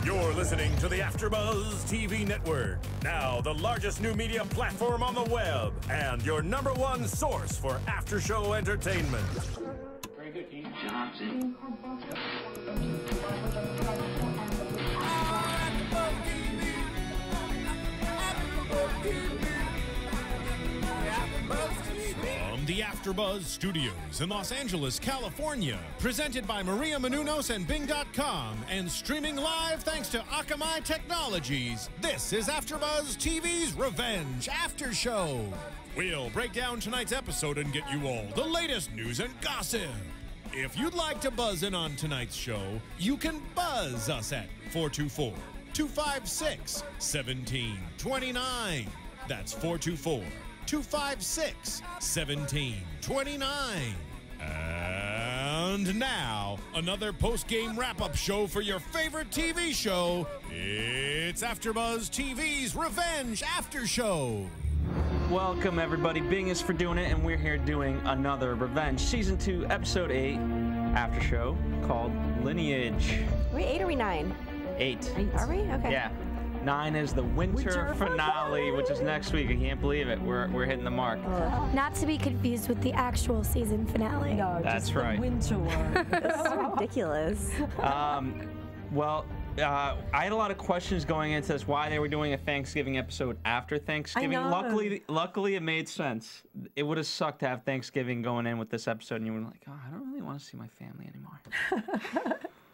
You're listening to the AfterBuzz TV Network, now the largest new media platform on the web, and your #1 source for after-show entertainment. Very good, Keith Johnson. From the AfterBuzz Studios in Los Angeles, California, presented by Maria Menounos and Bing.com, and streaming live thanks to Akamai Technologies, this is AfterBuzz TV's Revenge After Show. We'll break down tonight's episode and get you all the latest news and gossip. If you'd like to buzz in on tonight's show, you can buzz us at 424-256-1729. That's 424-256-1729. And now, another post-game wrap-up show for your favorite TV show. It's AfterBuzz TV's Revenge After Show. Welcome, everybody. Bing is for doing it, and we're here doing another Revenge Season 2, Episode 8 after show called Lineage. Are we 8 or are we 9? 8. Are we? Okay. Yeah. 9 is the winter finale, which is next week. I can't believe it. We're hitting the mark. Not to be confused with the actual season finale. No, that's just right. The winter one. That's so ridiculous. Well, I had a lot of questions going into this, why they were doing a Thanksgiving episode after Thanksgiving. I know. Luckily, it made sense. It would have sucked to have Thanksgiving going in with this episode, and you were like, oh, I don't really want to see my family anymore.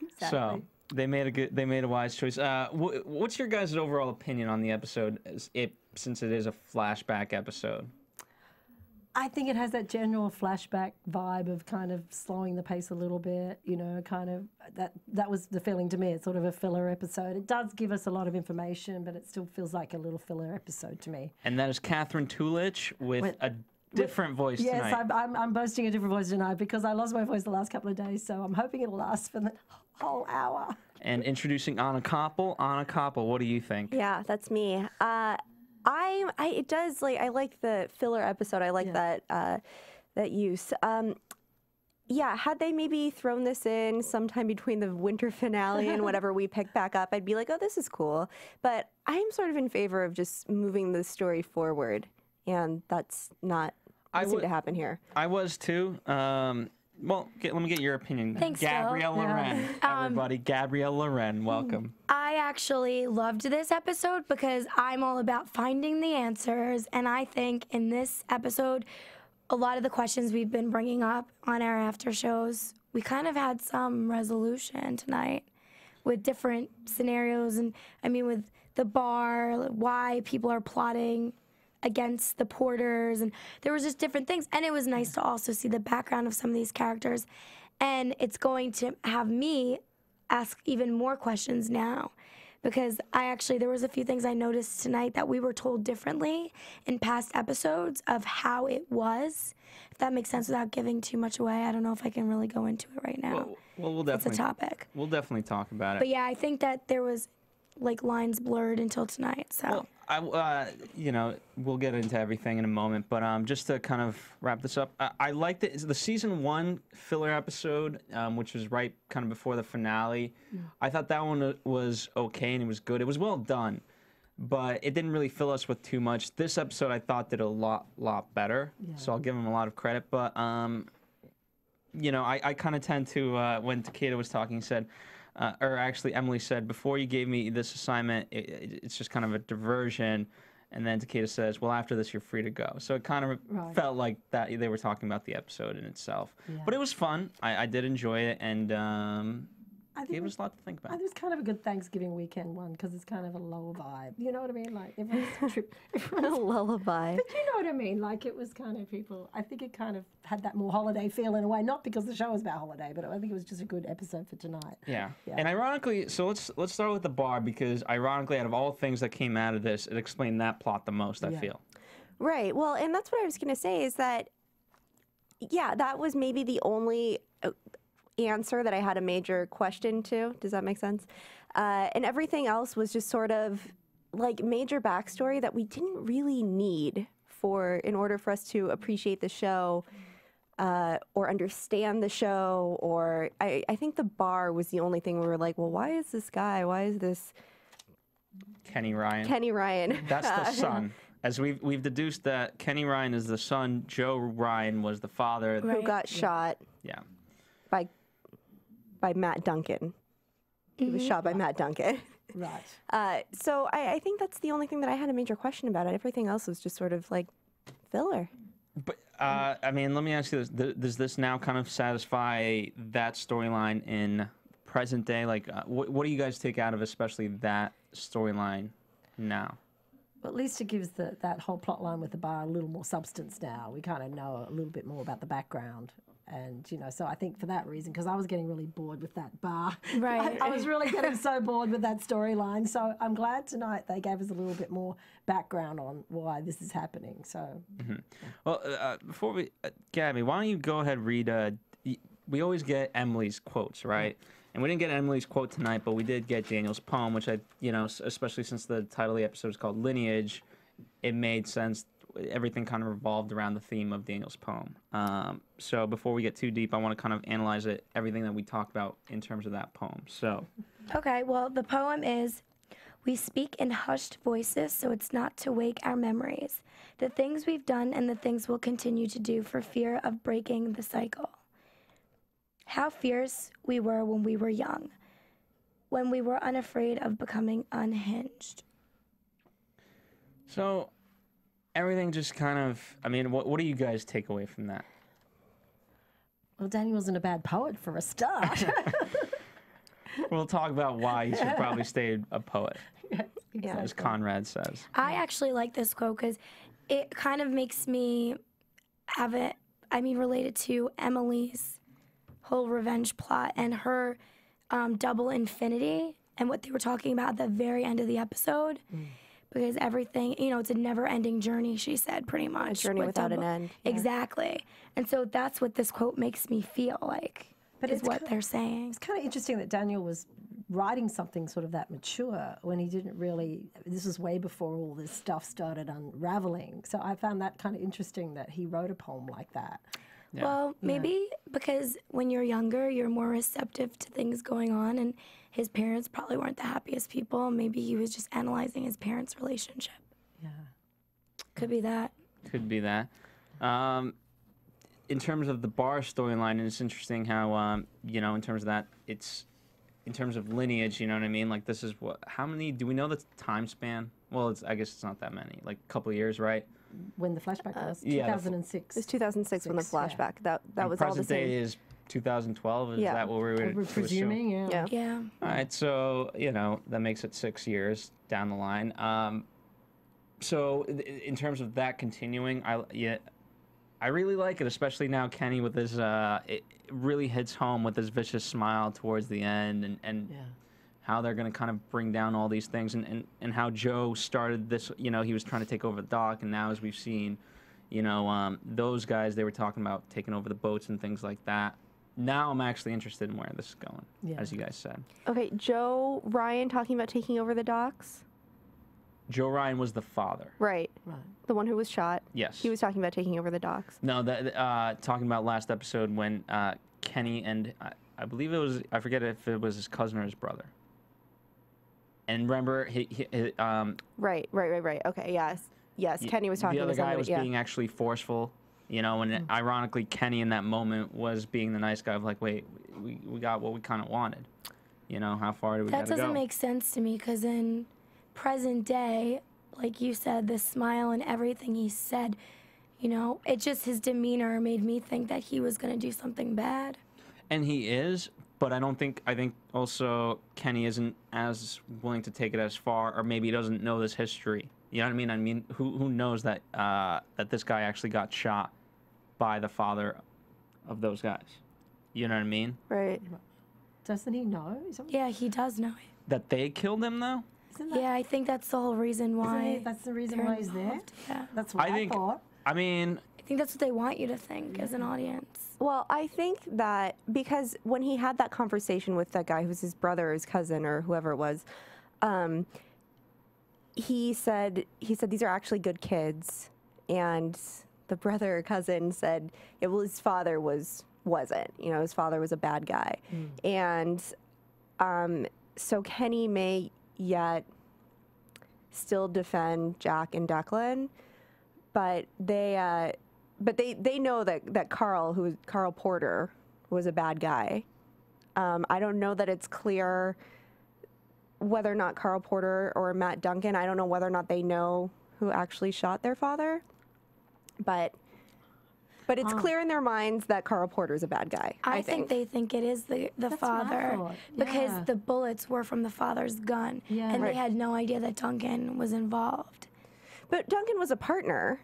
Exactly. So they made a wise choice. What's your guys' overall opinion on the episode, since it is a flashback episode? I think it has that general flashback vibe of kind of slowing the pace a little bit, you know, kind of that was the feeling to me. It's sort of a filler episode. It does give us a lot of information, but it still feels like a little filler episode to me. And that is Katherine Tulich with a different voice tonight. Yes, I'm boasting a different voice tonight because I lost my voice the last couple of days, so I'm hoping it'll last for the whole hour. And introducing Anna Koppel. Anna Koppel, what do you think? Yeah, that's me. I like the filler episode. I like that use. Yeah, had they maybe thrown this in sometime between the winter finale and whatever we pick back up, I'd be like, oh, this is cool. But I'm sort of in favor of just moving the story forward, and that's not what seemed to happen here. I was too. Well, let me get your opinion. Thanks, Gabrielle Phil. Loren. Everybody, Gabrielle Loren, welcome. I actually loved this episode because I'm all about finding the answers, and I think in this episode, a lot of the questions we've been bringing up on our after shows, we kind of had some resolution tonight with different scenarios, and I mean with the bar, why people are plotting against the porters, and there was just different things, and it was nice to also see the background of some of these characters, and it's going to have me ask even more questions now, because there was a few things I noticed tonight that we were told differently in past episodes of how it was, if that makes sense without giving too much away. I don't know if I can really go into it right now. Well, we'll definitely. It's a topic. We'll definitely talk about it. But yeah, I think that there was like lines blurred until tonight, so. Well, we'll get into everything in a moment, but just to kind of wrap this up, I liked the season 1 filler episode, which was right kind of before the finale. I thought that one was okay and it was good. It was well done, but it didn't really fill us with too much. This episode I thought did a lot better, so I'll give him a lot of credit. But I kind of tend to when Takeda was talking, he said. Or actually, Emily said, before you gave me this assignment, it's just kind of a diversion. And then Takeda says, well, after this, you're free to go. So it kind of felt like that they were talking about the episode in itself. Yeah. But it was fun. I did enjoy it, and it gave us a lot to think about. I think it's kind of a good Thanksgiving weekend one because it's kind of a low vibe. You know what I mean? Like, everyone's a lullaby. But you know what I mean? Like, it was kind of people, I think it kind of had that more holiday feel in a way, not because the show was about holiday, but I think it was just a good episode for tonight. Yeah. And ironically, so let's start with the bar, because ironically, out of all things that came out of this, it explained that plot the most, I feel. Right. Well, and that's what I was going to say is that, that was maybe the only answer that I had a major question to. Does that make sense? And everything else was just sort of like major backstory that we didn't really need in order for us to appreciate the show or understand the show, or I think the bar was the only thing we were like, well, why is this guy? Why is this Kenny Ryan. Kenny Ryan? That's the son. As we've deduced that Kenny Ryan is the son, Joe Ryan was the father. Who got shot Yeah. by Matt Duncan. He was shot by Matt Duncan. Right. So I think that's the only thing that I had a major question about it. Everything else was just sort of like filler. But I mean, let me ask you this: does this now kind of satisfy that storyline in present day? Like, what do you guys take out of especially that storyline now? Well, at least it gives that whole plot line with the bar a little more substance now. We kind of know a little bit more about the background. And, you know, so I think for that reason, because I was getting really bored with that bar. Right. I was really getting so bored with that storyline. So I'm glad tonight they gave us a little bit more background on why this is happening. So, Well, before we, Gabby, why don't you go ahead and read? We always get Emily's quotes, right? And we didn't get Emily's quote tonight, but we did get Daniel's poem, which especially since the title of the episode is called Lineage, it made sense. Everything kind of revolved around the theme of Daniel's poem. So before we get too deep, I want to kind of analyze everything that we talked about in terms of that poem. So, Okay, well, the poem is, we speak in hushed voices so it's not to wake our memories, the things we've done and the things we'll continue to do for fear of breaking the cycle. How fierce we were when we were young, when we were unafraid of becoming unhinged. so everything just kind of, I mean, what do you guys take away from that? well, Daniel wasn't a bad poet for a start. We'll talk about why he should probably stay a poet, Yeah. as Conrad says. I actually like this quote because it kind of makes me related to Emily's whole revenge plot and her double infinity and what they were talking about at the very end of the episode. Because everything, it's a never-ending journey, she said, pretty much. A journey with without an double- end. Yeah. Exactly. And so that's what this quote makes me feel like, But is it's what ki- they're saying. It's kind of interesting that Daniel was writing something sort of that mature when he didn't really, this was way before all this stuff started unraveling. So I found that kind of interesting that he wrote a poem like that. Yeah. Well, maybe because when you're younger, you're more receptive to things going on, and his parents probably weren't the happiest people. Maybe he was just analyzing his parents' relationship. Yeah. Could be that. Could be that. In terms of the bar storyline, and it's interesting how, in terms of that, it's, in terms of lineage, you know what I mean? Like, this is how many, do we know the time span? Well, I guess it's not that many, like a couple of years, right? When the flashback was, yeah, 2006. It was 2006 when the Six, yeah. flashback. That And was all the present day same. is 2012. Is Yeah. that what we were We're to assume? presuming, yeah. Yeah. All right, so that makes it 6 years down the line. So in terms of that continuing, I really like it, especially now Kenny with his. It really hits home with his vicious smile towards the end, and Yeah. how they're going to kind of bring down all these things, and how Joe started this. He was trying to take over the dock, and now as we've seen, those guys, they were talking about taking over the boats and things like that. Now I'm actually interested in where this is going, Yeah. as you guys said. Okay, Joe Ryan talking about taking over the docks. Joe Ryan was the father. Right. Right. The one who was shot. Yes. He was talking about taking over the docks. No, talking about last episode when Kenny and I believe it was, I forget if it was his cousin or his brother. And remember, Right. Okay, yes. Kenny was talking the other to guy somebody. was Yeah. being actually forceful, and ironically, Kenny in that moment was being the nice guy of like, wait, we got what we kind of wanted. How far do we That got to go? doesn't make sense to me because in present day, like you said, the smile and everything he said, it just, his demeanor made me think that he was going to do something bad. And he is, but I think also Kenny isn't as willing to take it as far, or maybe he doesn't know this history. You know what I mean? I mean, who knows that that this guy actually got shot by the father of those guys? You know what I mean? Right. Doesn't he know? Yeah, he does know it. That they killed him, though? Isn't that, Yeah, I think that's the whole reason why. that's the reason they're why he's there? involved. Yeah. That's what I thought. I mean, I think that's what they want you to think as an audience. Well, I think that because when he had that conversation with that guy who's his brother or his cousin or whoever it was, he said these are actually good kids, and the brother or cousin said, yeah, well, his father wasn't. You know, his father was a bad guy. And so Kenny may yet still defend Jack and Declan, but they know that Carl Porter was a bad guy. I don't know that it's clear whether or not Carl Porter or Matt Duncan, I don't know whether or not they know who actually shot their father, but it's clear in their minds that Carl Porter's a bad guy. I think they think it is the father because the bullets were from the father's gun, and they had no idea that Duncan was involved. But Duncan was a partner.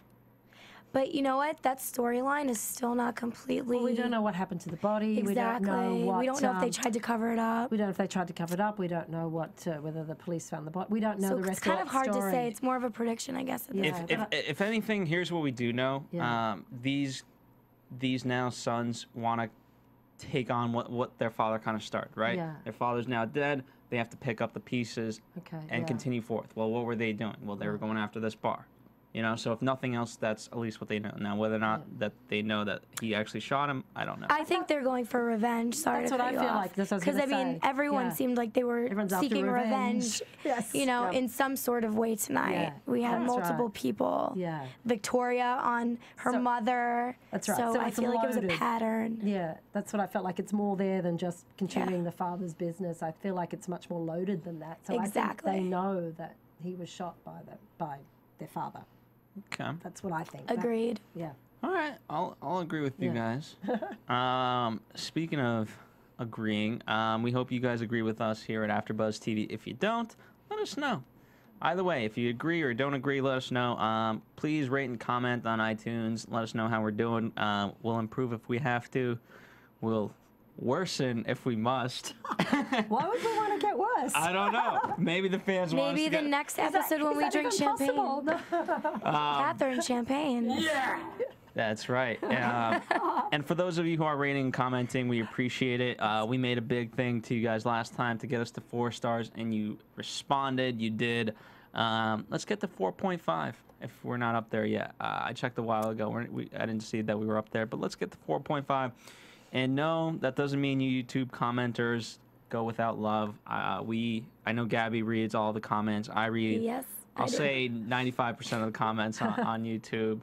But you know what? That storyline is still not completely. Well, we don't know what happened to the body. Exactly. We don't know if they tried to cover it up. We don't know if they tried to cover it up. We don't know whether the police found the body. We don't know the rest it's kind of of the hard story. to say. It's more of a prediction, I guess. If anything, here's what we do know. Yeah. These now sons want to take on what their father kind of started, right? Yeah. Their father's now dead. They have to pick up the pieces and continue forth. Well, what were they doing? Well, they were going after this bar. You know, so if nothing else, that's at least what they know. Now, whether or not that they know that he actually shot him, I don't know. I think they're going for revenge. Sorry That's to what cut I you feel off. like. That's what I was Because, I gonna mean, say. everyone seemed like they were Everyone's after seeking revenge. Yes. You know, Yeah. in some sort of way tonight. Yeah. We had That's multiple right. people. Yeah. Victoria on her mother. That's right. So, So I it's feel like it was a loaded. pattern. Yeah, that's what I felt like. It's more there than just continuing the father's business. I feel like it's much more loaded than that. So I think they know that he was shot by their father. Okay. That's what I think. Agreed. Yeah. All right, I'll agree with you guys. Speaking of agreeing, we hope you guys agree with us here at AfterBuzz TV. If you don't, let us know. Either way, if you agree or don't agree, let us know. Please rate and comment on iTunes. Let us know how we're doing. We'll improve if we have to. We'll worsen if we must. Why would we want to get worse? I don't know. Maybe the fans want us Maybe to the get... next episode when we drink champagne. Catherine champagne. Yeah! That's right. And for those of you who are rating and commenting, we appreciate it. We made a big thing to you guys last time to get us to 4 stars, and you responded. You did. Let's get to 4.5 if we're not up there yet. I checked a while ago. I didn't see that we were up there, but let's get to 4.5. And no, that doesn't mean you YouTube commenters go without love. I know Gabby reads all the comments. I read. Yes. I'll say 95% of the comments on YouTube.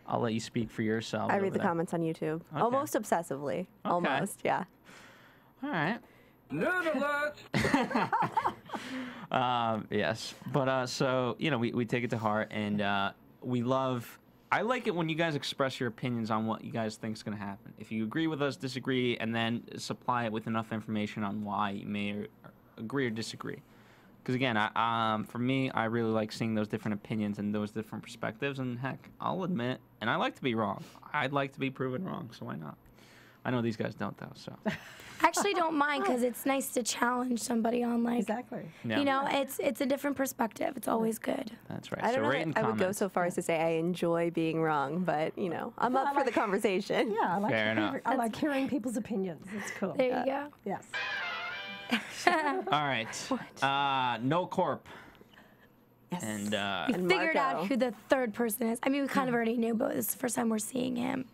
I'll let you speak for yourself. I read the comments on YouTube. Okay. Almost obsessively. Okay. Almost, yeah. All right. Nerd alert! Yes. But so, you know, we take it to heart, and we love... I like it when you guys express your opinions on what you guys think is going to happen. If you agree with us, disagree, and then supply it with enough information on why you may agree or disagree. Because again, for me, I really like seeing those different opinions and those different perspectives. And heck, I'll admit, and I like to be wrong. I'd like to be proven wrong, so why not? I know these guys don't, though. So I actually don't mind because it's nice to challenge somebody on Exactly. Yeah. You know, it's a different perspective. It's always good. That's right. I don't so know rate that and I would go comment. so far as to say I enjoy being wrong, but, you know, I'm up for the conversation. Yeah, Fair enough. I like hearing people's opinions. It's cool. There you go. Yes. All right. Nolcorp. Yes. And We figured Marco. out who the third person is. I mean, we kind of already knew, but this is the first time we're seeing him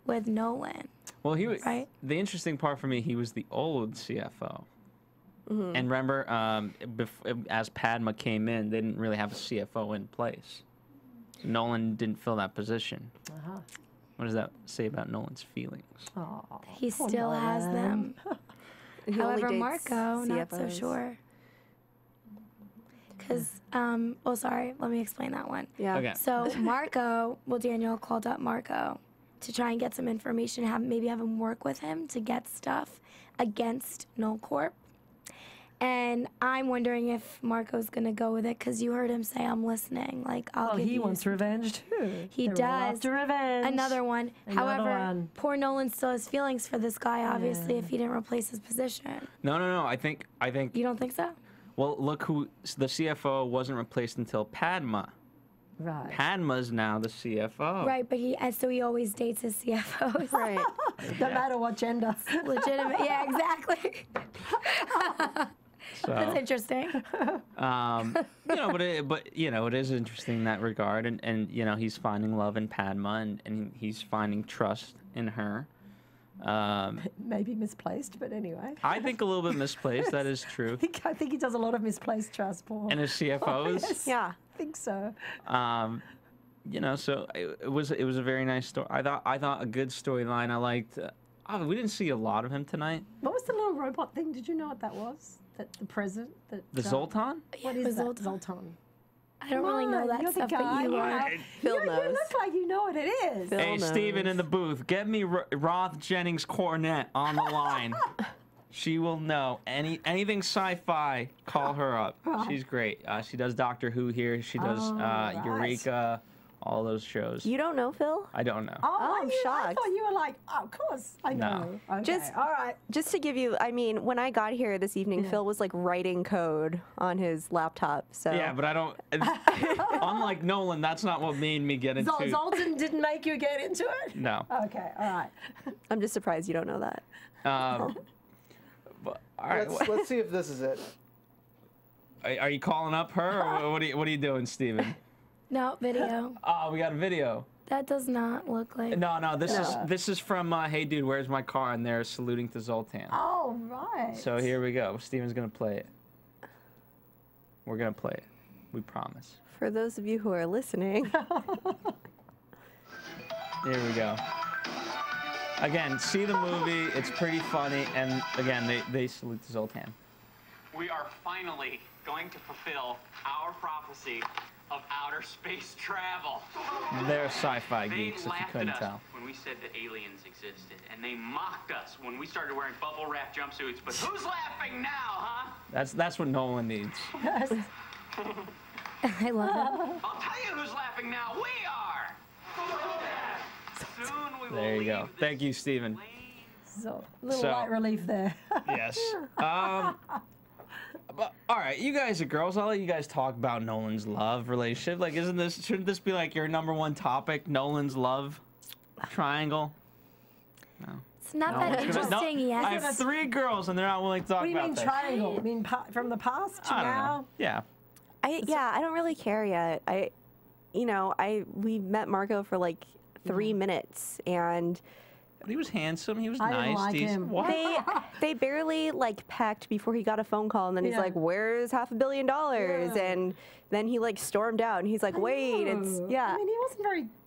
with Nolan. well, he was Right. the interesting part for me. He was the old CFO. And remember, as Padma came in, they didn't really have a CFO in place. Nolan didn't fill that position. What does that say about Nolan's feelings? Oh, He still has them. He only However, dates Marco, not so CFOs. sure. Because, well, sorry, let me explain that one. Yeah. Okay. So Marco, well, Daniel called up Marco to try and get some information, maybe have him work with him to get stuff against Nolcorp. And I'm wondering if Marco's gonna go with it because you heard him say, "I'm listening." Like, I'll give he you wants revenge too. He They're all does. after revenge. another one. Another However, one. poor Nolan still has feelings for this guy. Obviously, if he didn't replace his position, No. I think. you don't think so? Well, look who the CFO wasn't replaced until Padma. Right. Padma's now the CFO. Right, but so he always dates his CFOs. Right. No matter what gender. Legitimate. Yeah, exactly. That's So, interesting. it is interesting in that regard, and he's finding love in Padma, and he's finding trust in her. Maybe misplaced, but anyway. I think a little bit misplaced. That is true. I think he does a lot of misplaced trust, Paul. And his CFOs. Yes, Yeah. I think so. So it was a very nice story. I thought a good storyline. I liked. We didn't see a lot of him tonight. What was the little robot thing? Did you know what that was? That the present? The Zoltan? What Yeah, is that? Zoltan. Zoltan. I don't really know that You're the stuff, but guy. you are. Phil You knows. look like you know what it is. Phil Hey, knows. Steven in the booth, get me Roth Jennings Cornett on the line. She will know anything sci-fi. Call her up. She's great. She does Doctor Who here. She does right. Eureka, all those shows. You don't know Phil? I don't know. Oh, I'm I shocked. thought you were like, oh, of course, I know. Okay, Just- all right. Just to give you, I mean, when I got here this evening, Phil was like writing code on his laptop. So Yeah, but I don't. Unlike Nolan, that's not what made me get into. Zoltan didn't make you get into it? No. Okay, all right. I'm just surprised you don't know that. But, all right. Let's see if this is it. Are you calling up her, or what are you doing, Steven? No, video. Oh, we got a video. That does not look like. No, this is from Hey Dude, Where's My Car? And they're saluting to Zoltan. Oh, right. So here we go. Steven's gonna play it. We're gonna play it. We promise. For those of you who are listening, Here we go. Again, see the movie. It's pretty funny. And again, they salute to Zoltan. We are finally going to fulfill our prophecy of outer space travel. They're sci-fi They geeks, if you laughed couldn't at us tell. when we said that aliens existed, and they mocked us when we started wearing bubble wrap jumpsuits. But who's laughing now, huh? That's what Nolan needs. I love it. I'll tell you who's laughing now. We are. Soon we will There you go. leave this Thank you, Steven. place. So, little So- light relief there. Yes. But, all right, you guys are girls. I'll let you guys talk about Nolan's love relationship. Like, shouldn't this be like your #1 topic? Nolan's love triangle. It's not No, that it's gonna- no, interesting yet. I have 3 girls, and they're not willing to talk What do you about mean this. triangle? You mean from the past to I don't now? know. Yeah. I don't really care yet. We met Marco for like 3 minutes, and But he was handsome. He was I nice. didn't like him. What? they barely like pecked before he got a phone call, and then he's Yeah. like, "Where's $500 million?" Yeah. And then he like stormed out, and he's like, "Wait, it's No. yeah." I mean, he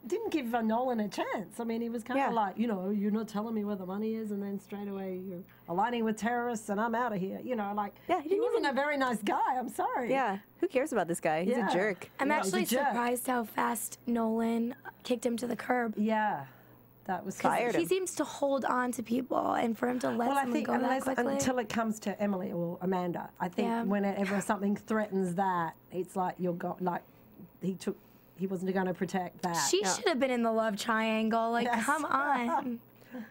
didn't give Nolan a chance. I mean, he was kind of Yeah. like, you're not telling me where the money is, and then straight away you're aligning with terrorists, and I'm out of here. Yeah, he he didn't wasn't even- a very nice guy. I'm sorry. Yeah, who cares about this guy? He's Yeah. a jerk. I'm Yeah, he's a actually jerk. surprised how fast Nolan kicked him to the curb. Yeah, that was Fired He him. seems to hold on to people, and for him to let Well, I someone think go that quickly. until it comes to Emily or Amanda, I think Yeah. whenever something threatens that, it's like he wasn't going to protect that. She should have been in the love triangle. Like, Yes. come on.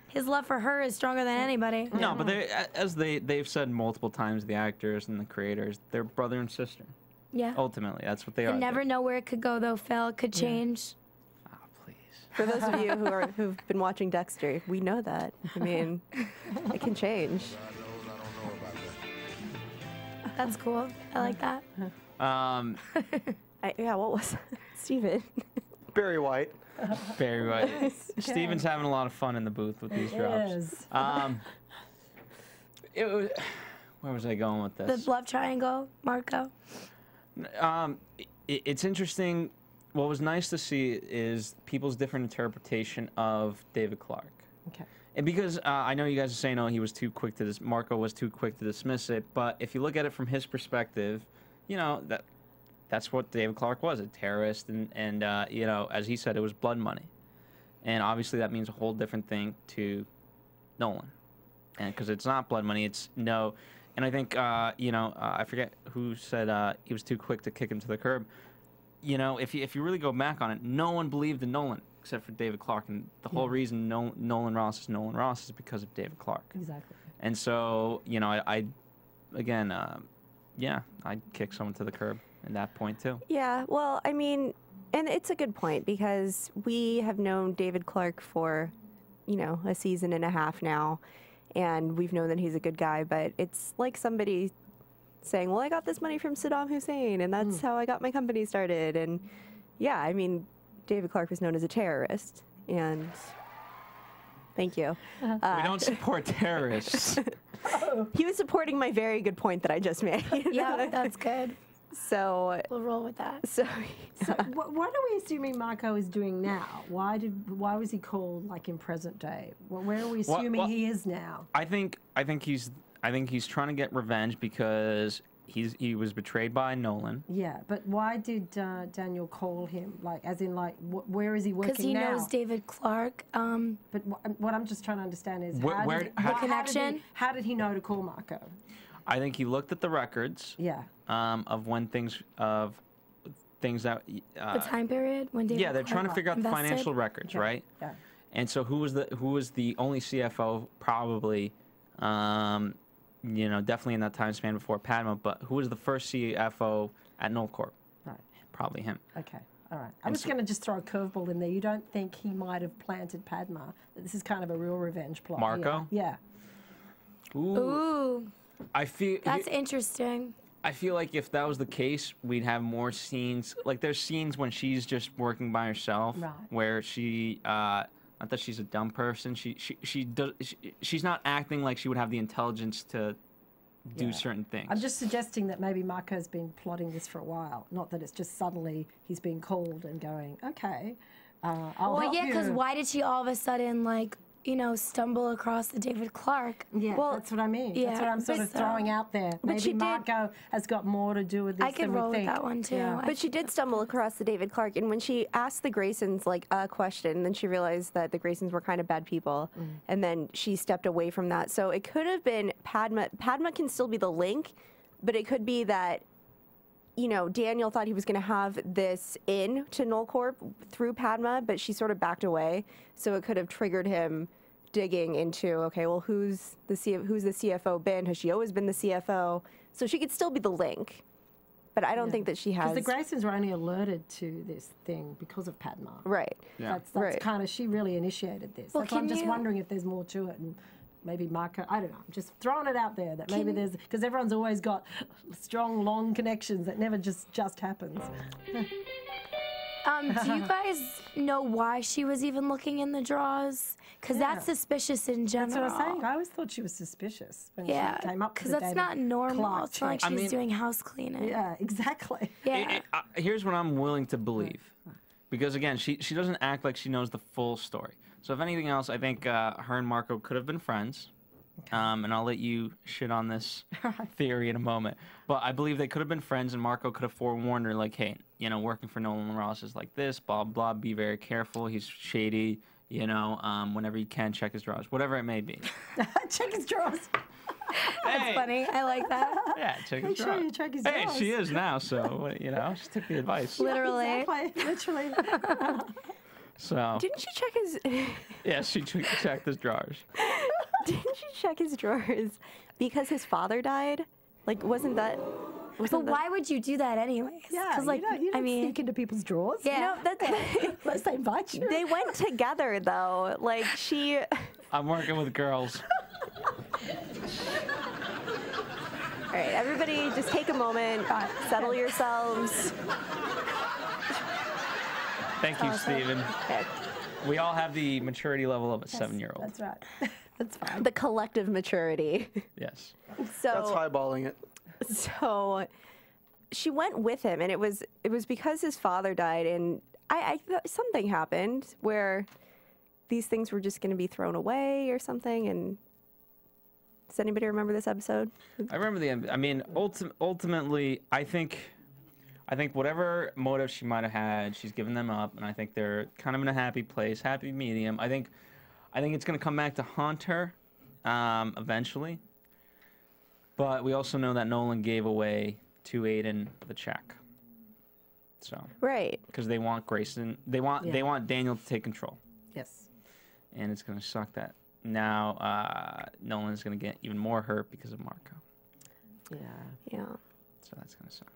His love for her is stronger than anybody. No, but they've said multiple times, the actors and the creators, they're brother and sister. Yeah. Ultimately, that's what they You are. never know where it could go, though, Phil. It could change. Oh, please. For those of you who've been watching Dexter, we know that. I mean, it can change. That's cool. I like that. What was Steven? Barry White. Very right. Steven's having a lot of fun in the booth with these drops. Yes. Where was I going with The this? love triangle, Marco. It's interesting. What was nice to see is people's different interpretation of David Clark. Okay. And because I know you guys are saying, oh, he was too quick to Marco was too quick to dismiss it. But if you look at it from his perspective, that's what David Clark was, a terrorist. And as he said, it was blood money. And obviously that means a whole different thing to Nolan. And because it's not blood money, it's no. And I think, I forget who said he was too quick to kick him to the curb. If you really go back on it, no one believed in Nolan except for David Clark. And the whole reason Nolan Ross is because of David Clark. Exactly. And so, I'd kick someone to the curb at that point too. Yeah, well, I mean, and it's a good point because we have known David Clark for, a season and a half now, and we've known that he's a good guy, but it's like somebody saying, well, I got this money from Saddam Hussein, and that's how I got my company started. And yeah, I mean, David Clark was known as a terrorist, and thank you. We don't support terrorists. He was supporting my very good point that I just made. Yeah, that's good. So We'll roll with that. So what are we assuming Marco is doing now? Why was he called like in present day? Where are we assuming he is now? I think he's trying to get revenge because he was betrayed by Nolan. Yeah, but why did Daniel call him? Like, as in, like, where is he working now? Because he knows David Clark. But what I'm just trying to understand is how did he know to call Marco? I think he looked at the records. Yeah. Of when things that. The time period when David. Yeah, they're trying to figure out the invested. financial records, right? Yeah. And so who was the only CFO probably, definitely in that time span before Padma, but who was the first CFO at Nolcorp? Right. Probably him. Okay. All right. I'm just going to just throw a curveball in there. You don't think he might have planted Padma? This is kind of a real revenge plot. Marco? Yeah. Ooh. I feel That's interesting. I feel like if that was the case, we'd have more scenes. Like there's scenes when she's just working by herself, Right. where she, not that she's a dumb person. She's not acting like she would have the intelligence to do certain things. I'm just suggesting that maybe Marco's been plotting this for a while. Not that it's just suddenly he's being called and going, okay, I'll help you. Because why did she all of a sudden stumble across the David Clark? Yeah, Well, that's what I mean. yeah, That's what I'm sort of throwing out there. Maybe she did- Marco has got more to do with this I could than we roll with think. that one too. Yeah. But she did stumble across the David Clark, and when she asked the Graysons like a question, then she realized that the Graysons were kind of bad people, and then she stepped away from that. So it could have been Padma. Padma can still be the link, but it could be that, Daniel thought he was going to have this in to Nolcorp through Padma, but she sort of backed away. So it could have triggered him digging into, okay, well, who's the CFO been? Has she always been the CFO? So she could still be the link, but I don't think that she has. Because the Graysons were only alerted to this thing because of Padma. Right. Yeah. That's Right. kind of, she really initiated this. Well, That's why I'm can just you- wondering if there's more to it, and maybe Marco, I don't know, I'm just throwing it out there that maybe there's, because everyone's always got strong, long connections that never just happens. Do you guys know why she was even looking in the drawers? Because that's suspicious in general. That's what I'm saying. I always thought she was suspicious when she came up because with that's the not David normal. Clark It's not like check. she's doing house cleaning. Yeah, exactly. Yeah. Here's what I'm willing to believe, because again, she doesn't act like she knows the full story. So if anything else, I think her and Marco could have been friends. And I'll let you shit on this theory in a moment. But I believe they could have been friends, and Marco could have forewarned her, like, hey, working for Nolan Ross is like this, blah, blah, be very careful. He's shady, whenever you can, check his drawers, whatever it may be. Check his drawers. That's funny. I like that. Yeah, check his Make sure drawers. you check his Hey, drawers. she is now, so, she took the advice. Literally. Exactly. Literally. So, Didn't she check his? yeah, she checked his drawers. Didn't she check his drawers because his father died? Like, wasn't that? But why would you do that anyways? Yeah, 'Cause, like, you don't I mean, sneak into people's drawers. yeah. That's. Unless they invite you. They went together though. Like she. I'm working with girls. All right, everybody, just take a moment, settle yourselves. Thank you, Stephen. Okay. We all have the maturity level of a 7-year-old. That's right. That's fine. The collective maturity. Yes. So. That's highballing it. So she went with him, and it was because his father died, and I thought something happened where these things were just going to be thrown away or something. And does anybody remember this episode? I remember the end. I mean, ultimately, I think whatever motive she might have had, she's given them up, and I think they're kind of in a happy place, happy medium. I think it's going to come back to haunt her eventually. But we also know that Nolan gave away to Aiden the check. So Right. because they want Grayson, they want Daniel to take control, Yes. and it's going to suck that now Nolan's going to get even more hurt because of Marco. Yeah. Yeah. So that's going to suck.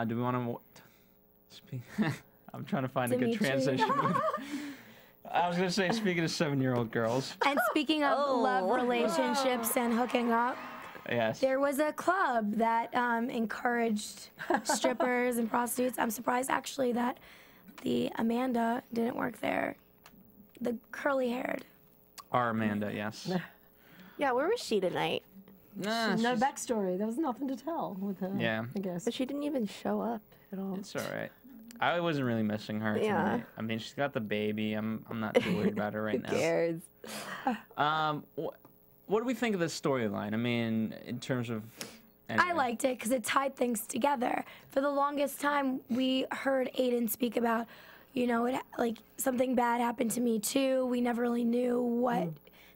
Do we want to speak? I'm trying to find a good Dimitri. transition. I was going to say, speaking of 7-year-old girls. And speaking of love relationships and hooking up, Yes. There was a club that encouraged strippers and prostitutes. I'm surprised actually that the Amanda didn't work there. The curly-haired. Our Amanda, yes. Yeah, where was she tonight? Nah, No she's- backstory. There was nothing to tell with her. Yeah. I guess. But she didn't even show up at all. It's all right. I wasn't really missing her Yeah. tonight. I mean, she's got the baby. I'm not too worried about her right Who cares? now. What do we think of this storyline? I mean, in terms of. I anyway. liked it because it tied things together. For the longest time, we heard Aiden speak about, like something bad happened to me too. We never really knew what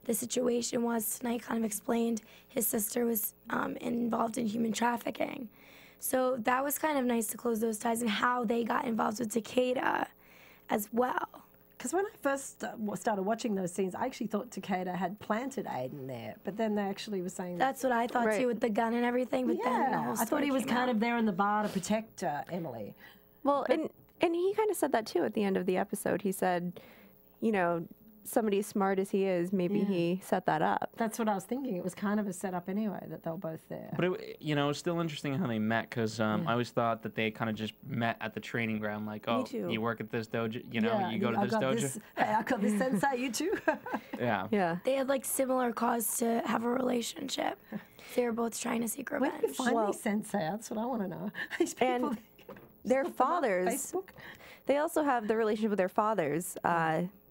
the situation was. Tonight kind of explained his sister was involved in human trafficking. So that was kind of nice to close those ties and how they got involved with Takeda as well. Because when I first started watching those scenes, I actually thought Takeda had planted Aiden there, but then they actually were saying That's what I thought Right. too with the gun and everything. But then the whole I thought story he was came kind out. of there in the bar to protect Emily. Well, and he kind of said that too at the end of the episode. He said, somebody as smart as he is, maybe he set that up. That's what I was thinking. It was kind of a setup anyway that they were both there. But it was still interesting how they met because I always thought that they kind of just met at the training ground, like, oh, too. you work at this dojo, you go to I this got dojo. Hey, I got this sensei, you too. Yeah. Yeah. They had like similar cause to have a relationship. They were both trying to seek Where revenge. did you find these sensei? That's what I want to know. These people. And their fathers, Facebook? they also have the relationship with their fathers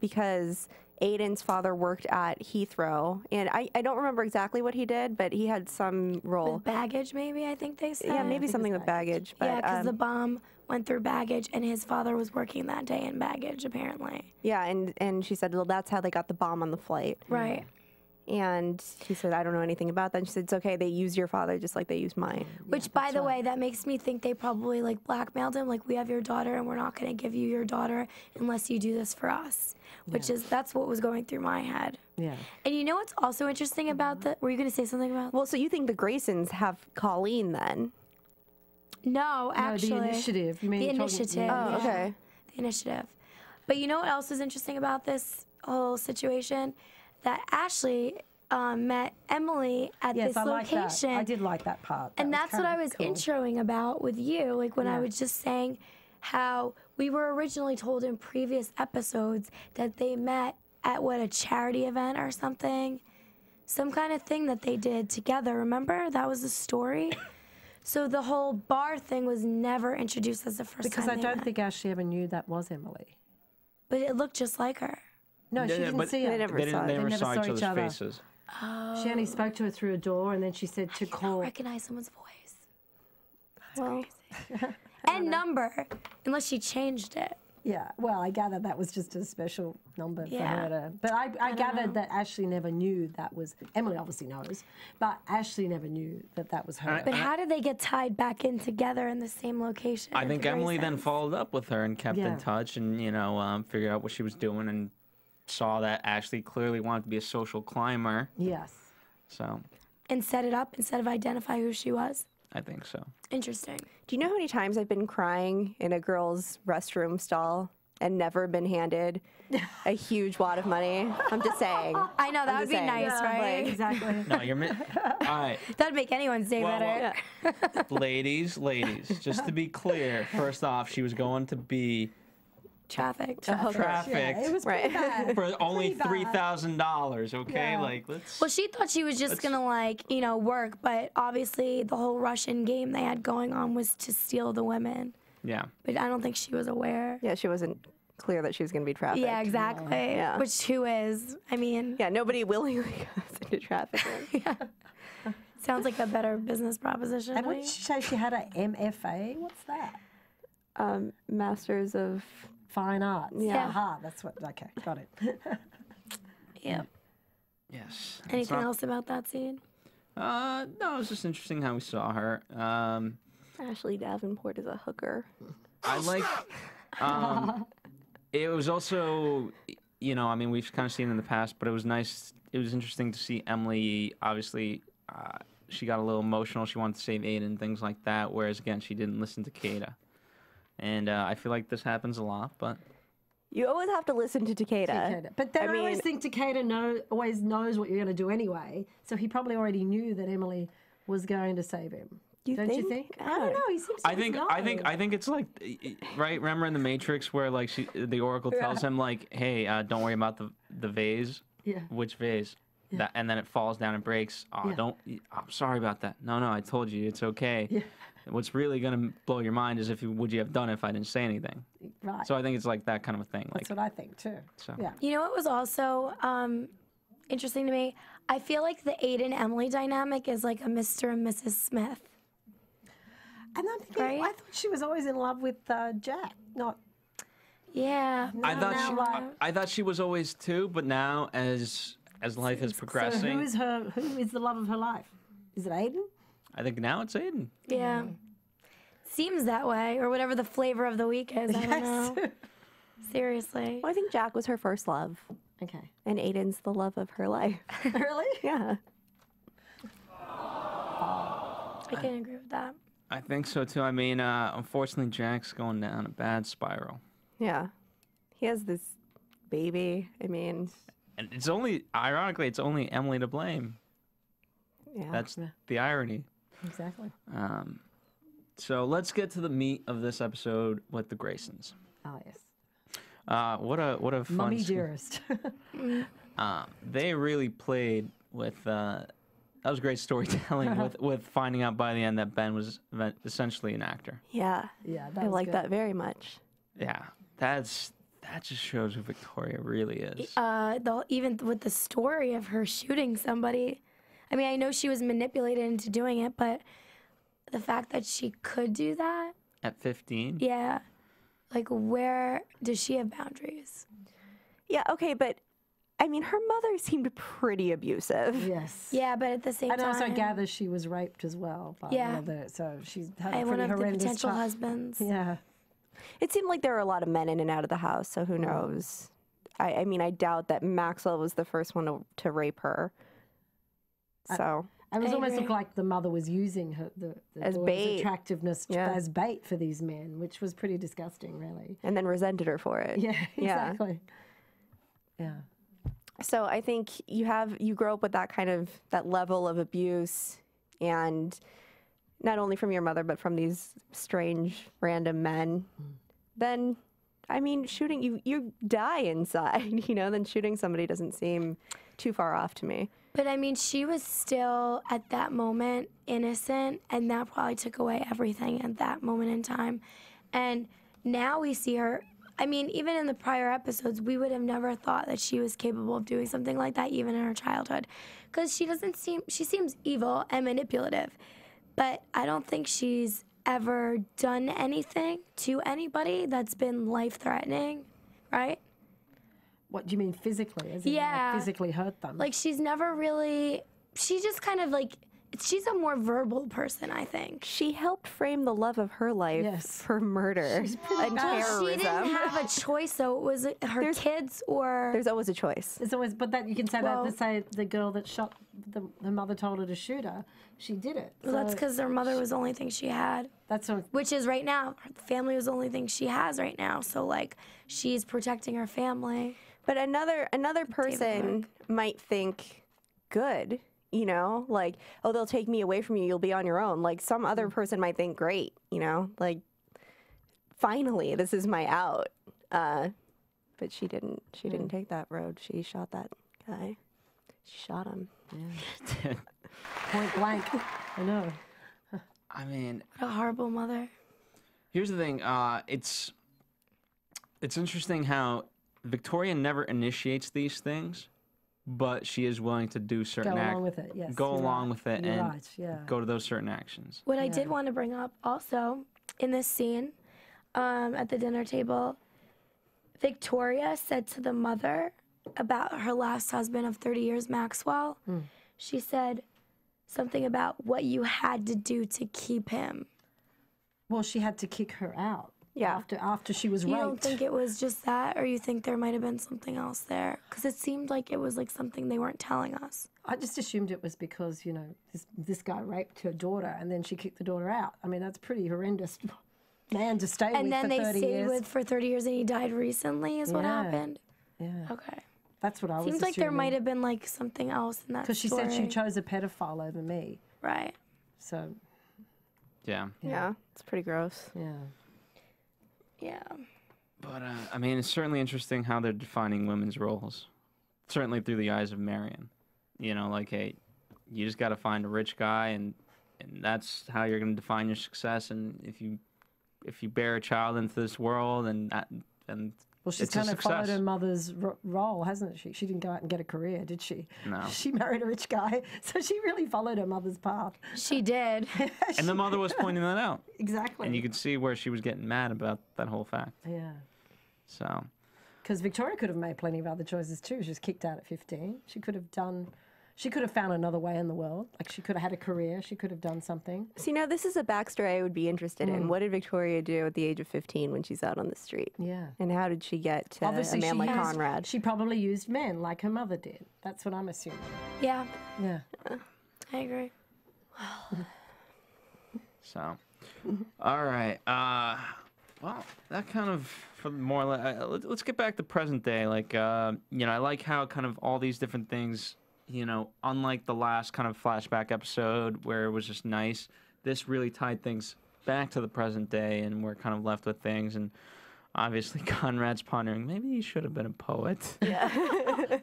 because Aiden's father worked at Heathrow. And I don't remember exactly what he did, but he had some role. With baggage, maybe, I think they said. Yeah, maybe think something it's with baggage. But, Yeah, because the bomb went through baggage, and his father was working that day in baggage, apparently. yeah, and she said, well, that's how they got the bomb on the flight. Right. And he said, I don't know anything about that. And she said, it's okay. They used your father just like they used mine. Which, by the way, that makes me think they probably like blackmailed him. Like, we have your daughter, and we're not going to give you your daughter unless you do this for us. That's what was going through my head. Yeah. And you know what's also interesting about the? Were you going to say something about? Well, so you think the Graysons have Colleen then? No, actually. No, the initiative. You mean The you're talking- initiative. yeah. Oh, yeah. okay. The initiative. But you know what else is interesting about this whole situation? That Ashley met Emily at Yes, this I like location. that. I did like that part. And that's what kinda I was cool. introing about with you, like when I Yeah. was just saying how we were originally told in previous episodes that they met at a charity event or something. Some kind of thing that they did together, remember? That was the story. So the whole bar thing was never introduced as the first Because time I they don't met. think Ashley ever knew that was Emily. But it looked just like her. No, she didn't but see her. They never They saw didn't, it. they never saw each other's faces. She only spoke to her through a door, and then she said to I don't call. recognize someone's voice. Well, And number, unless she changed it. Yeah, well, I gathered that was just a special number for Yeah. her to. But I don't gathered know. that Ashley never knew that was. Emily obviously knows, but Ashley never knew that was her. But how did they get tied back in together in the same location? I at think the Emily then Graysons? followed up with her and kept Yeah. in touch and, figured out what she was doing and saw that Ashley clearly wanted to be a social climber. Yes. So And set it up instead of identify who she was. I think so. Interesting. do you know how many times I've been crying in a girl's restroom stall and never been handed a huge wad of money? I'm just saying. I know, that I'm would just be saying. nice, right? Exactly. No, you're all right. That'd make anyone's day Well, better. ladies, just to be clear, first off, she was going to be Traffic. trafficked Yeah, it was pretty Right. bad. for only Pretty bad. $3,000, okay? Yeah. Like, let's... Well, she thought she was just gonna work, but obviously the whole Russian game they had going on was to steal the women. Yeah. But I don't think she was aware. Yeah, she wasn't clear that she was going to be trafficked. Yeah, exactly. Yeah. Which who is? I mean, Yeah, nobody willingly goes into trafficking. sounds like a better business proposition. And to what me. did she say? She had a MFA. What's that? Masters of. Fine arts. Yeah. Aha, that's what. Okay, got it. Yeah. Yes. Anything else about that scene? No, it's just interesting how we saw her. Ashley Davenport is a hooker. I like. It was also, we've kind of seen it in the past, but it was nice. It was interesting to see Emily. Obviously, she got a little emotional. She wanted to save Aiden and things like that. Whereas again, she didn't listen to Takeda. And I feel like this happens a lot, but You always have to listen to Takeda. Takeda. But then I I always mean- think Takeda always knows what you're going to do anyway. So he probably already knew that Emily was going to save him. You Don't you think? I don't know. He seems to I think it's like, right? Remember in the Matrix where like the Oracle tells him like, "Hey, don't worry about the vase." Yeah. Which vase? Yeah. That, and then it falls down and breaks. Oh, Yeah. I'm sorry about that. No, I told you it's okay. Yeah. What's really gonna blow your mind is would you have done it if I didn't say anything? Right. So I think it's like that kind of a thing. That's Like, what I think too. So. Yeah. You know what was also interesting to me? I feel like the Aiden and Emily dynamic is like a Mr. and Mrs. Smith. And I'm thinking, Right? I thought she was always in love with Jack, not. Yeah. I thought she was always too, but now as life is progressing, So who is the love of her life? Is it Aiden? I think now it's Aiden. Yeah. Seems that way, or whatever the flavor of the week is. I don't know. Seriously. Well, I think Jack was her first love, Okay. and Aiden's the love of her life. Really? Yeah. I can agree with that. I think so too. I mean, unfortunately, Jack's going down a bad spiral. Yeah. He has this baby. I mean, And ironically, it's only Emily to blame. yeah. That's the irony. Exactly. So let's get to the meat of this episode with the Graysons. Oh yes. What a fun. Mummy dearest. They really played with. That was great storytelling with finding out by the end that Ben was essentially an actor. Yeah. Yeah, I like that very much. Yeah, that just shows who Victoria really is. Even with the story of her shooting somebody, I mean, I know she was manipulated into doing it, but the fact that she could do that, At 15. yeah, like where does she have boundaries? Yeah, okay, but I mean, her mother seemed pretty abusive. Yes. Yeah, but at the same And time, also gather she was raped as well by Yeah. one of the, so she's had a and pretty one of the horrendous potential child. husbands. Yeah. It seemed like there were a lot of men in and out of the house, so who knows? I mean, I doubt that Maxwell was the first one to rape her. So It was I almost agree. looked like the mother was using her the As daughter's bait. attractiveness Yeah. as bait for these men, which was pretty disgusting, really. and then resented her for it. Yeah, Yeah. exactly. Yeah. So I think you grow up with that level of abuse, and not only from your mother but from these strange random men. Then, I mean, shooting you die inside, then shooting somebody doesn't seem too far off to me. But I mean, she was still at that moment innocent, and that probably took away everything at that moment in time. And now we see her. I mean, even in the prior episodes, we would have never thought that she was capable of doing something like that, even in her childhood, because she seems evil and manipulative, but I don't think she's ever done anything to anybody that's been life-threatening, right? What do you mean physically? As in, Yeah. like, physically hurt them? Like, she's never really, she just kind of like, she's a more verbal person, I think. She helped frame the love of her life Yes. for murder and terrorism. She didn't have a choice, though. It was her kids or... There's always a choice. It's always, but that you can say Well- that to say the girl that shot the mother told her to shoot her. She did it. Well, that's because her mother was the only thing she had. That's what. Which is right now, her family was the only thing she has right now. So, like, she's protecting her family. But another person might think, good, like, oh, they'll take me away from you. You'll be on your own. Like, some other person might think, great, like, finally, this is my out. But she didn't. She didn't take that road. She shot that guy. She shot him. Point blank. I know. I mean, What a horrible mother. here's the thing. It's interesting how Victoria never initiates these things, but she is willing to do certain Go along with it. Yes. go you're along right. with it You're and right, yeah. go to those certain actions. What I did want to bring up also in this scene at the dinner table, Victoria said to the mother about her last husband of 30 years, Maxwell, she said something about what you had to do to keep him. Well, she had to kick her out. Yeah. After she was You raped. don't think it was just that, or you think there might have been something else there? Because it seemed like it was like something they weren't telling us. I just assumed it was because, this guy raped her daughter and then she kicked the daughter out. I mean, that's pretty horrendous man to stay with And then for they 30 stayed years. with for 30 years and he died recently is what Yeah. happened? Yeah. Okay. That's what I was Seems like there assuming. might have been like something else in that Because she story. said she chose a pedophile over me. Right. So, Yeah. Yeah, it's pretty gross. yeah. Yeah. But, I mean, it's certainly interesting how they're defining women's roles. Certainly through the eyes of Marion. You know, like, hey, you just got to find a rich guy, and that's how you're going to define your success. And if you bear a child into this world, and Well, she's it's a kind of followed success. her mother's role, hasn't she? She didn't go out and get a career, did she? No. She married a rich guy, so she really followed her mother's path. She did. And the mother was pointing that out. Exactly. And you could see where she was getting mad about that whole fact. Yeah. So, Because Victoria could have made plenty of other choices too. She was kicked out at 15. She could have found another way in the world. Like, she could have had a career. She could have done something. So, this is a backstory I would be interested in. What did Victoria do at the age of 15 when she's out on the street? Yeah. And how did she get to Obviously, a man like used- Conrad? She probably used men like her mother did. That's what I'm assuming. Yeah, Yeah. I agree. so. All right. Well, that kind of, for more, let's get back to present day. Like, I like how kind of all these different things, unlike the last kind of flashback episode where it was just nice, this really tied things back to the present day, and we're kind of left with things. And obviously, Conrad's pondering, maybe he should have been a poet.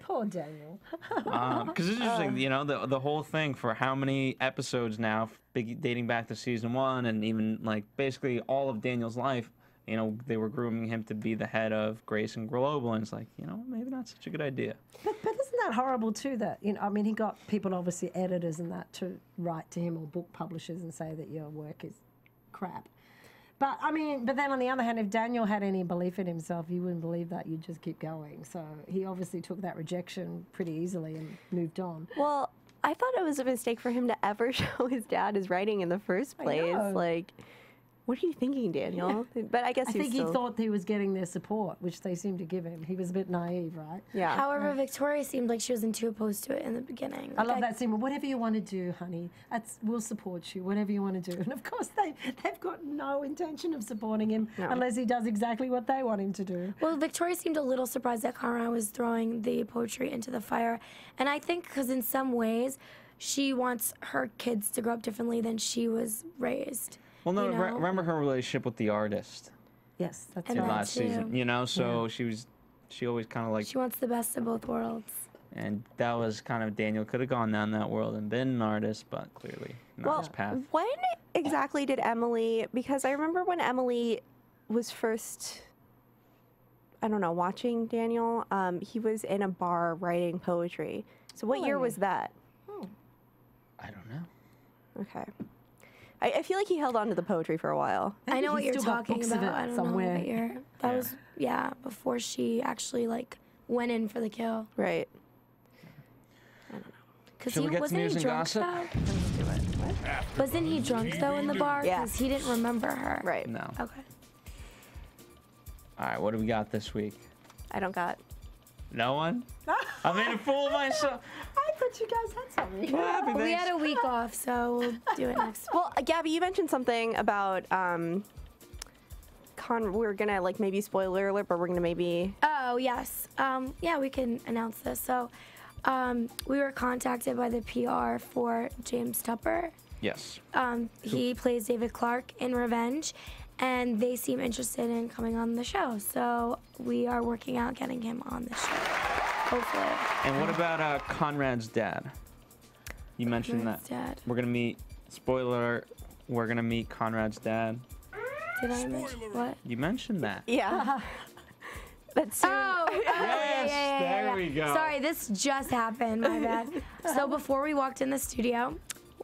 Poor Daniel. Because it's interesting, the whole thing for how many episodes now, dating back to season 1, and even like basically all of Daniel's life. They were grooming him to be the head of Grayson Global, and it's like, maybe not such a good idea. But isn't that horrible too? That he got people, obviously editors and that, to write to him, or book publishers, and say that your work is crap. But then on the other hand, if Daniel had any belief in himself, you wouldn't believe that. You'd just keep going. So he obviously took that rejection pretty easily and moved on. Well, I thought it was a mistake for him to ever show his dad his writing in the first place. know. Like, what are you thinking, Daniel? But I guess I think he thought he was getting their support, which they seemed to give him. He was a bit naive, right? Yeah. However, Victoria seemed like she wasn't too opposed to it in the beginning. I love that scene. Well, whatever you want to do, honey, we'll support you. Whatever you want to do. And of course, they've got no intention of supporting him unless he does exactly what they want him to do. Well, Victoria seemed a little surprised that Conrad was throwing the poetry into the fire. And I think because in some ways, she wants her kids to grow up differently than she was raised. Well, no, remember her relationship with the artist Yes, that's And in right. that last too. season, so she always kind of like, She wants the best of both worlds. and that was kind of, Daniel could have gone down that world and been an artist, but clearly not his path. When exactly did Emily, because I remember when Emily was first, I don't know, watching Daniel, he was in a bar writing poetry. So what year was that? I don't know. Okay. I feel like he held on to the poetry for a while. I know what he's you're still got talking books of about. it I don't somewhere. know what year. That was, before she actually, went in for the kill. Right. Because Should we get to wasn't news he and drunk, gossip? though? Wasn't he drunk, though, in the bar? Yeah. Because he didn't remember her. Right. No. Okay. All right, what do we got this week? I don't got. No one? I made a fool of myself. I thought you guys had something. Well, happy We thanks. had a week off, so we'll do it next. Well, Gabby, you mentioned something about we're gonna maybe spoiler alert, but we're gonna maybe. Oh, yes. Yeah, we can announce this. So, we were contacted by the PR for James Tupper. Yes. He plays David Clark in Revenge, and they seem interested in coming on the show. So we are working out getting him on the show, hopefully. And what about Conrad's dad? You mentioned Conrad's that. dad. We're going to meet, spoiler, we're going to meet Conrad's dad. Did I mention what? You mentioned that. Yeah. That's soon. There we go. Sorry, this just happened. My bad. So before we walked in the studio,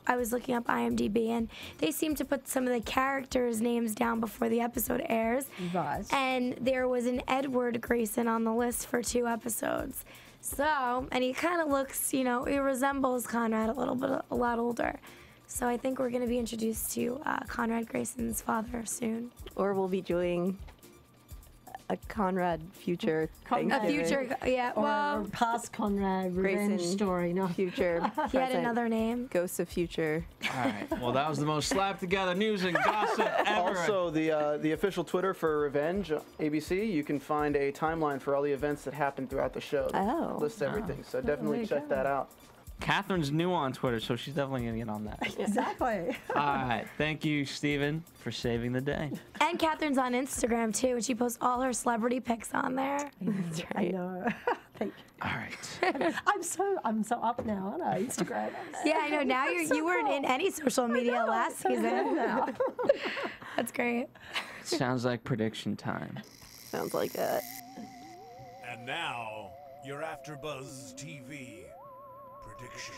I was looking up IMDb, and they seem to put some of the characters' names down before the episode airs. Right. And there was an Edward Grayson on the list for 2 episodes. So, and he kind of looks, he resembles Conrad a lot older. So I think we're going to be introduced to Conrad Grayson's father soon. Or we'll be doing a Conrad future thing. A future, yeah, Or well, a past Conrad revenge Grayson. story. No. Future. he had present, another name. Ghosts of future. All right. Well, that was the most slapped together news and gossip ever. Also, the official Twitter for Revenge, ABC, you can find a timeline for all the events that happened throughout the show. Oh. Lists everything, so there definitely you check go. that out. Catherine's new on Twitter, so she's definitely going to get on that. Exactly. All right. Thank you, Steven, for saving the day. And Catherine's on Instagram, too, and she posts all her celebrity pics on there. That's right. I know. Thank you. All right. I'm so up now, aren't I? Instagram. Yeah, I know. Now you weren't in any social media last season. Now. That's great. Sounds like prediction time. Sounds like it. And now, your AfterBuzz TV prediction.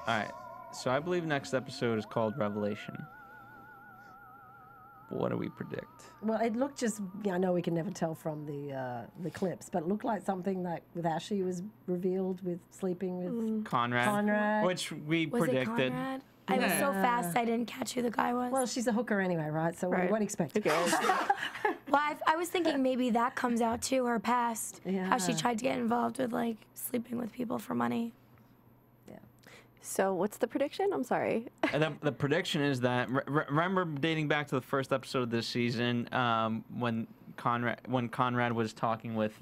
All right. So I believe next episode is called Revelation. What do we predict? Well, it looked just, I know we can never tell from the clips, but it looked like something like with Ashley was revealed with sleeping with Conrad. Which we Was predicted. it Conrad? I was so fast I didn't catch who the guy was. Well, she's a hooker anyway, right? So Right. what expect? Well, I was thinking maybe that comes out too, her past. How she Yeah. tried to get involved with like sleeping with people for money. So what's the prediction? I'm sorry. The prediction is that remember dating back to the first episode of this season when Conrad was talking with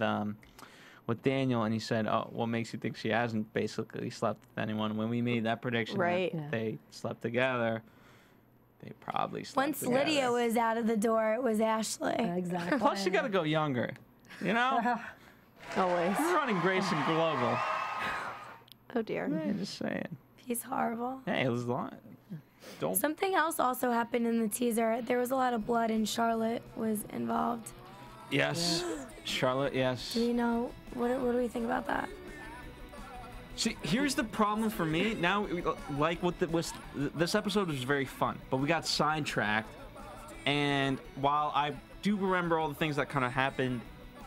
Daniel and he said, "Oh, what makes you think she hasn't basically slept with anyone?" When we made that prediction, Right. that they slept together. They probably slept Once together. Lydia was out of the door, it was Ashley. Exactly. Plus, you got to go younger. You know, Always. we're running Grayson Global. Oh dear. I'm just saying. He's horrible. Hey, it was long. Don't. Something else also happened in the teaser. There was a lot of blood and Charlotte was involved. Yes, Charlotte. Yes. Do you know what do we think about that? See, here's the problem for me. Now, like this episode was very fun, but we got sidetracked. And while I do remember all the things that kind of happened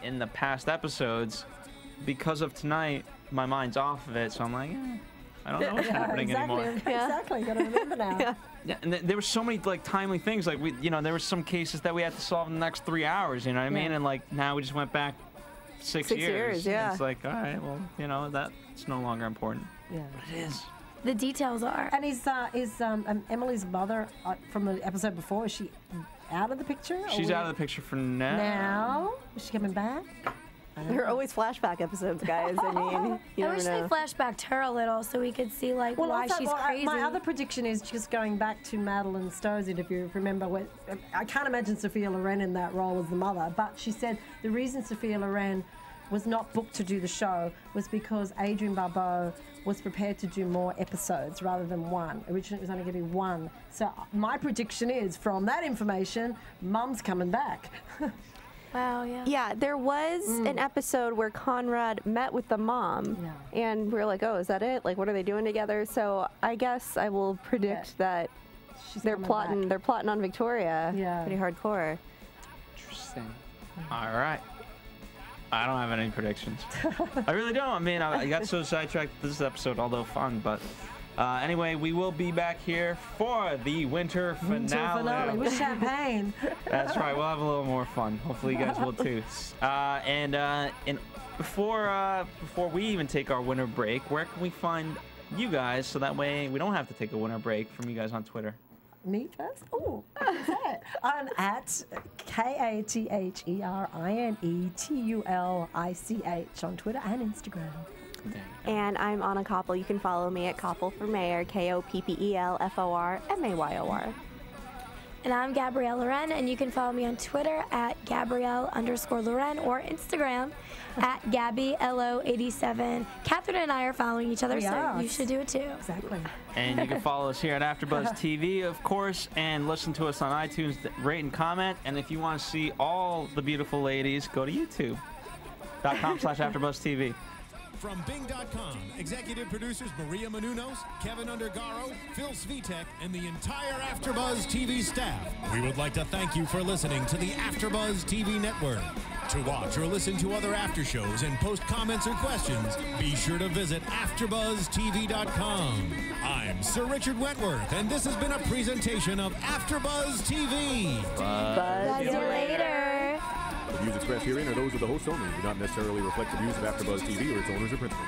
in the past episodes, because of tonight, my mind's off of it. So I'm like, I don't know what's happening anymore. Exactly. Got to remember now. Yeah, and there were so many like timely things. Like there were some cases that we had to solve in the next 3 hours. You know what I mean? And like now we just went back 6 years. Yeah. It's like, all right, well, that's no longer important. Yeah. But it is. The details are. And is Emily's mother from the episode before? Is she out of the picture? She's out of the picture for now. Now? Is she coming back? There are always flashback episodes, guys. I mean, you I never wish know. they flashed back to her a little so we could see like why also, she's crazy. My other prediction is just going back to Madeline Stowe's interview. Remember, I can't imagine Sophia Loren in that role as the mother, but she said the reason Sophia Loren was not booked to do the show was because Adrienne Barbeau was prepared to do more episodes rather than one. Originally, it was only going to be one. So my prediction is, from that information, Mum's coming back. Wow, yeah. Yeah, there was an episode where Conrad met with the mom, and we were like, "Oh, is that it? Like, what are they doing together?" So I guess I will predict that they're plotting. back. They're plotting on Victoria. Yeah. Pretty hardcore. Interesting. All right. I don't have any predictions. I really don't. I mean, I got so sidetracked this episode, although fun, but. Anyway, we will be back here for the winter finale. With champagne. That's right. We'll have a little more fun. Hopefully, you guys will too. And before we even take our winter break, where can we find you guys so that way we don't have to take a winter break from you guys on Twitter? Me first? Oh, what's that? I'm at KATHERINETULICH on Twitter and Instagram. And I'm Anna Koppel. You can follow me at Koppel for Mayor, KOPPELFORMAYOR. And I'm Gabrielle Loren, and you can follow me on Twitter at Gabrielle_Loren or Instagram at GabbyLO87. Catherine and I are following each other, so you should do it too. Exactly. And you can follow us here at AfterBuzz TV, of course, and listen to us on iTunes, rate and comment. And if you want to see all the beautiful ladies, go to YouTube.com/AfterBuzzTV. From Bing.com, executive producers Maria Menounos, Kevin Undergaro, Phil Svitek, and the entire AfterBuzz TV staff. We would like to thank you for listening to the AfterBuzz TV network. To watch or listen to other after shows and post comments or questions, be sure to visit AfterBuzzTV.com. I'm Sir Richard Wentworth, and this has been a presentation of AfterBuzz TV. Buzz you later. The views expressed herein are those of the hosts only and do not necessarily reflect the views of AfterBuzz TV or its owners or principals.